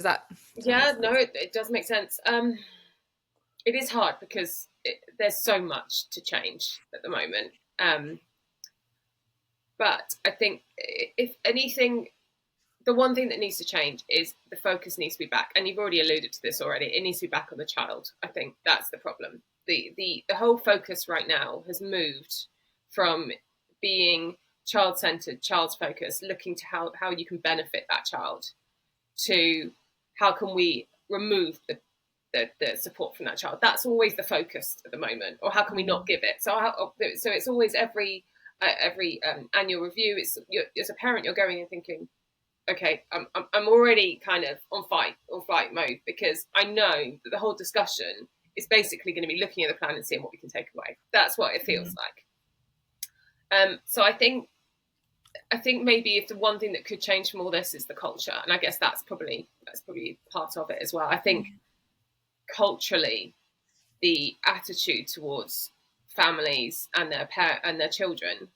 Does that make Yeah, no, sense? it does make sense. It is hard because there's so much to change at the moment. But I think if anything, the one thing that needs to change is the focus needs to be back. And you've already alluded to this already. It needs to be back on the child. I think that's the problem. The whole focus right now has moved from being child centered, child's focused, looking to how you can benefit that child, to how can we remove the support from that child. That's always the focus at the moment, or how can we not Mm. give it? So it's always every annual review. As a parent, you're going and thinking, okay, I'm already kind of on flight mode, because I know that the whole discussion is basically going to be looking at the plan and seeing what we can take away. That's what it feels Mm. like. So I think maybe if the one thing that could change from all this is the culture, and I guess that's probably part of it as well. I think culturally, the attitude towards families and their children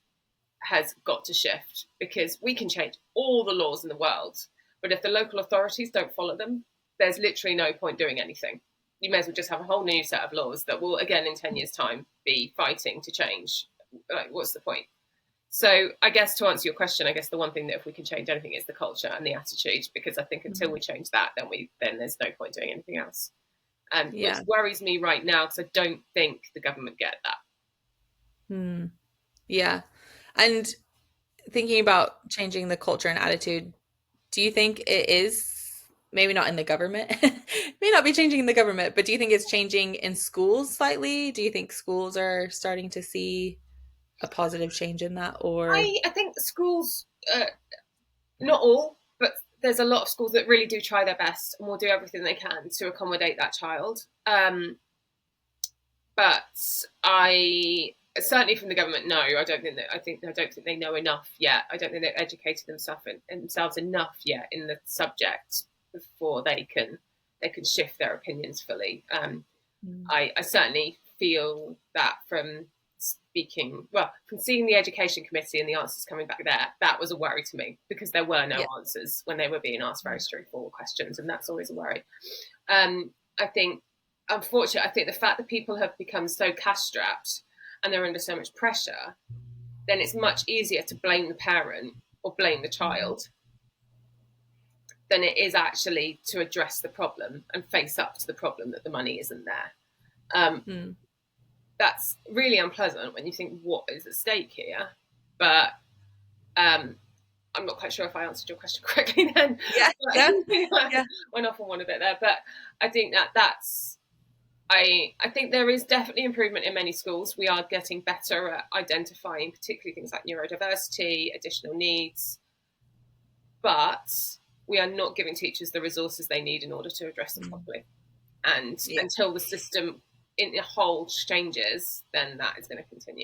has got to shift, because we can change all the laws in the world, but if the local authorities don't follow them, there's literally no point doing anything. You may as well just have a whole new set of laws that will, again, in 10 years' time, be fighting to change. Like, what's the point? So I guess to answer your question, I guess the one thing that if we can change anything is the culture and the attitude, because I think until we change that, then there's no point doing anything else. Which Yeah. worries me right now, because I don't think the government get that. Hmm. Yeah. And thinking about changing the culture and attitude, do you think it is maybe not in the government, may not be changing in the government, but do you think it's changing in schools slightly? Do you think schools are starting to see a positive change in that, or I think schools, not all, but there's a lot of schools that really do try their best and will do everything they can to accommodate that child. But I certainly from the government, no, I don't think they know enough yet. I don't think they've educated themselves enough yet in the subject before they can shift their opinions fully. Mm. I certainly feel that from seeing the education committee and the answers coming back there, that was a worry to me, because there were no Yeah. answers when they were being asked very straightforward questions, and that's always a worry. I think, unfortunately, I think the fact that people have become so cash strapped and they're under so much pressure, then it's much easier to blame the parent or blame the Mhm. child than it is actually to address the problem and face up to the problem that the money isn't there. Um, Mm. that's really unpleasant when you think, what is at stake here? But um, I'm not quite sure if I answered your question correctly then. Yeah, But yeah, I yeah, went off on one a bit there. But I think that's I think there is definitely improvement in many schools. We are getting better at identifying particularly things like neurodiversity, additional needs, but we are not giving teachers the resources they need in order to address them mm, properly. And yeah. until the system in the whole changes, then that is going to continue.